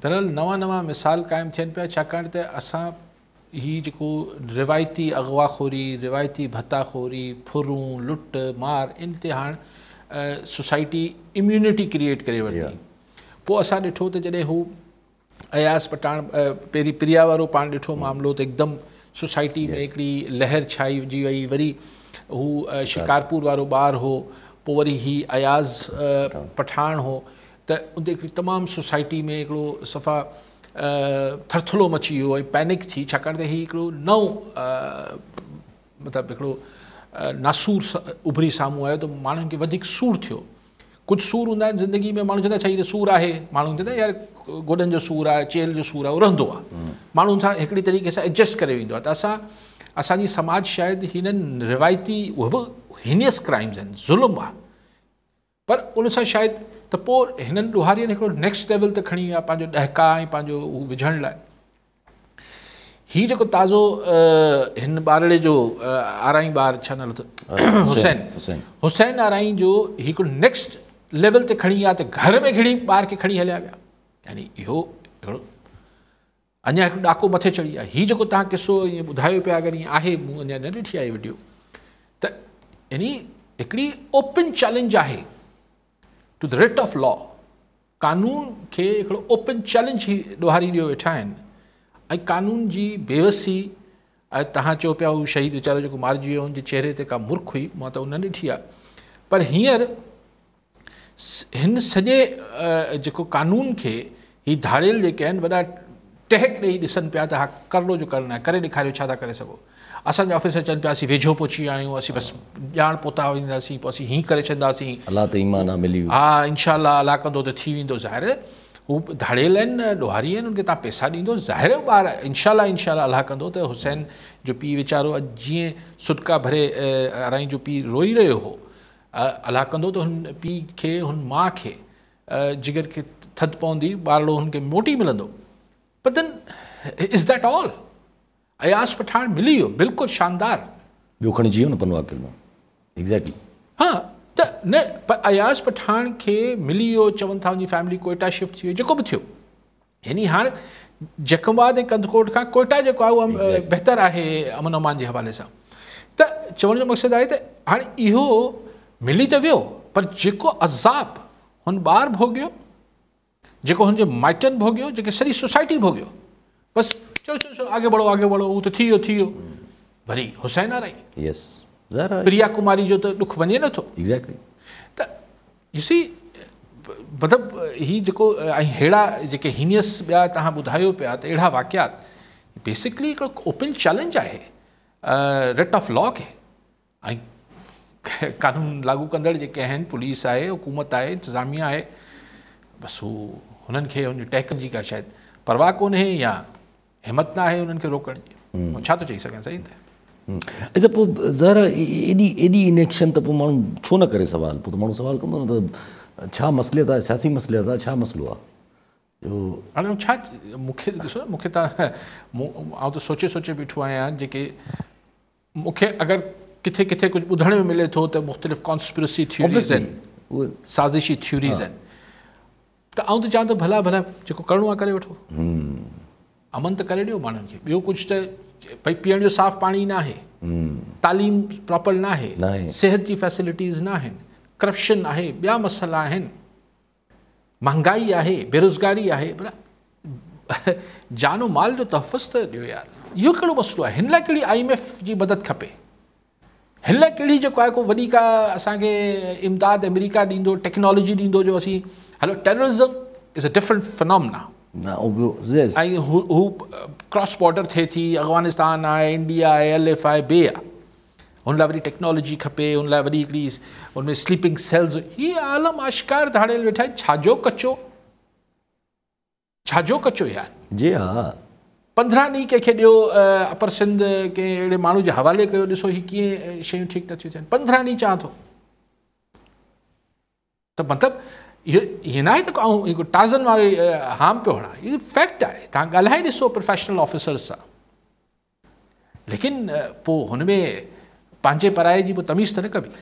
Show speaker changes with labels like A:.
A: बहरहाल नवा नवा मिसाल क़ाइमु थियनि पिया, छाकाणि त असां ही जेको रिवायती अगवाखोरी, रिवायती भत्ताखोरी, फुरूं, लुट मार, इन ते हाणे सोसाइटी इम्यूनिटी क्रिएट करे वरिती। पोइ असां ॾिठो त जॾहिं हू अयास पठाण पहिरीं प्रिया वारो पाण ॾिठो मामिलो, त हिकदमि सोसाइटी में हिकिड़ी लहर छाइजी वई। वरी हू शिकारपुर वारो ॿारु हो, पोइ वरी ही अयाज़ पठाण हो, त उते हिकिड़ी तमामु सोसाइटी में हिकिड़ो सफ़ा थरथलो मची वियो ऐं पैनिक थी, छाकाणि त हीउ हिकिड़ो नओं मतिलबु हिकिड़ो नासूर उभरी साम्हूं आयो, त माण्हुनि खे वधीक सूरु थियो। कुझु सूर हूंदा आहिनि ज़िंदगी में, माण्हू चवंदा छा हीअ सूरु आहे, माण्हू चवंदा यार गोॾनि जो सूरु आहे, चेल जो सूरु आहे, उहो रहंदो आहे, माण्हुनि सां हिकिड़ी तरीक़े सां एडजस्ट करे वेंदो आहे। त असांजी समाज शायदि हिननि रिवायती, उहे बि हीनियस क्राइम्स आहिनि, ज़ुल्म आहे, पर उन सां शायदि त पोइ हिननि ॾोहारियुनि हिकिड़ो नेक्स्ट लेवल ते खणी विया पंहिंजो ॾहका ऐं पंहिंजो हू विझण लाइ। हीउ जेको ताज़ो हिन ॿारड़े जो आराई ॿारु, छा नालो अथसि, हुसैन आराई जो हिकिड़ो नेक्स्ट लेवल ते खणी विया, त घर में खणी ॿार खे खणी हलिया विया। यानी इहो हिकिड़ो अञा हिकिड़ो ॾाको मथे चढ़ी आहे। हीउ जेको तव्हां किसो ईअं ॿुधायो पिया, अगरि ईअं आहे, मूं अञा न ॾिठी आहे वीडियो, त यानी हिकिड़ी ओपन चैलेंज आहे to the writ of law. कानून खे हिकिड़ो ओपन चैलेंज ई ॾोहारी ॾियो वेठा आहिनि, ऐं कानून जी बेवसी। ऐं तव्हां चओ पिया हू शहीद वीचारो जेको मारिजी वियो, हुनजे चहिरे ते का मुर्ख हुई, मां त उन ॾिठी आहे, पर हींअर हिन सॼे जेको कानून खे ही धाड़ियल जेके आहिनि वॾा टहक ॾेई ॾिसनि पिया, त हा करिणो जो करणो आहे, करे ॾेखारियो छा था करे सघो। असांजा ऑफिसर चवनि पिया असीं वेझो पहुची विया आहियूं, असीं बसि ॼाण पहुता वेंदासीं, पोइ असीं हीअं करे छॾींदासीं,
B: अलाह त ईमान आहे मिली,
A: हा इनशा अलाह कंदो त थी वेंदो। ज़ाहिर हू धाड़ियल आहिनि, ॾोहारी आहिनि, उनखे तव्हां पैसा ॾींदो, ज़ाहिर ॿार इनशा अलाह कंदो। त हुसैन जो पीउ वीचारो अॼु जीअं सुटका भरे आराई जो पीउ रोई रहियो हो, अलाह कंदो त हुन पीउ खे, हुन माउ खे जिगर खे थधि पवंदी, ॿारड़ो हुनखे मोटी मिलंदो। But then is that all? Ayaz Pathan मिली वियो, बिल्कुलु शानदार,
B: ॿियो खणी अची वियो न पनवा किलो, एग्ज़ैक्टली।
A: हा त न, पर अयास पठाण खे मिली वियो, चवनि था हुनजी फैमिली कोयटा शिफ्ट थी वई, जेको बि थियो। यानी हाणे जखमाबाद ऐं कंदकोट खां कोयटा जेको आहे उहो बहितर आहे अमन अमान जे हवाले सां। त चवण जो मक़सदु आहे त हाणे इहो मिली त वियो, पर जेको अज़ाब हुन ॿार भोॻियो, जेको हुनजे माइटनि भोॻियो, जेके सॼी सोसाइटी भोॻियो, बसि चलो चलो चलो आगे बढ़ो आगे बढ़ो, उहो त थी वियो। वरी हुसैन आराई,
B: यस,
A: प्रिया कुमारी जो त ॾुख वञे नथो।
B: एग्ज़ैक्टली।
A: त ॾिसी मतिलबु ही जेको ऐं अहिड़ा जेके हीनियस ॿिया तव्हां ॿुधायो पिया, त अहिड़ा वाक़ियात बेसिकली हिकिड़ो ओपन चैलेंज आहे रिट ऑफ लॉ खे। ऐं कानून लागू कंदड़ जेके आहिनि, पुलिस आहे, हुकूमत आहे, इंतिज़ामिया आहे, बसि हू हुननि खे हुन टहकनि जी का शायदि परवाह कोन्हे या हिमत न आहे उन्हनि खे रोकण जी। छा थो चई सघां साईं?
B: अच्छा, पोइ ज़रा एॾी इनेक्शन त पोइ माण्हू छो न करे सवाल? पोइ त माण्हू सवाल कंदो न, त छा मसइलियत आहे, सियासी मसइलियत आहे, छा मसइलो आहे?
A: हाणे छा मूंखे ॾिसो, मूंखे त आउं त सोचे बीठो आहियां, जेके मूंखे अगरि किथे किथे कुझु ॿुधण में मिले थो त मुख़्तलिफ़ कॉन्स्पिरसी थ्योरीज़ आहिनि, साज़िशी थ्योरीज़ आहिनि, त आउं त चवां थो भला जेको करिणो आहे करे वठो, अमन त करे ॾियो माण्हुनि खे। ॿियो कुझु त भई पीअण जो साफ़ पाणी न आहे, तालीम प्रॉपर न आहे, सिहत जी फैसिलिटीज़ न आहिनि, करप्शन आहे, ॿिया मसइला आहिनि, महांगाई आहे, बेरोज़गारी आहे, पर जानो माल जो तहफ़ुज़ त ॾियो यार। इहो कहिड़ो मसइलो आहे? हिन लाइ कहिड़ी IMF जी मदद खपे? हिन लाइ कहिड़ी जेको आहे को वॾी का असांखे इमदाद अमेरिका ॾींदो, टेक्नोलॉजी ॾींदो, जो असीं हलो terrorism is a different phenomena, ऐं हू क्रॉस बॉर्डर थिए थी, अफ़गानिस्तान आहे, इंडिया आहे, LF आहे, ॿिए आहे, हुन लाइ वरी टेक्नोलॉजी खपे, हुन लाइ वरी हिकिड़ी हुनमें स्लीपिंग सेल्स। हीअ आलम आश्कार धाड़ियल वेठा आहिनि। छाजो कचो यार? जी हा, 15 ॾींहं कंहिंखे ॾियो, अपर सिंध कंहिं अहिड़े माण्हू जे हवाले कयो, ॾिसो हीअ कीअं शयूं ठीकु नथियूं थियनि। 15 ॾींहं चवां थो, त मतिलबु इहो न आहे त आउं हिकु टाज़न वारे हाम पियो हणां, इहो फैक्ट आहे। तव्हां ॻाल्हाए ॾिसो प्रोफेशनल ऑफिसर्स सां, लेकिन पोइ हुन में पंहिंजे पराए जी पोइ तमीज़ त न कबी।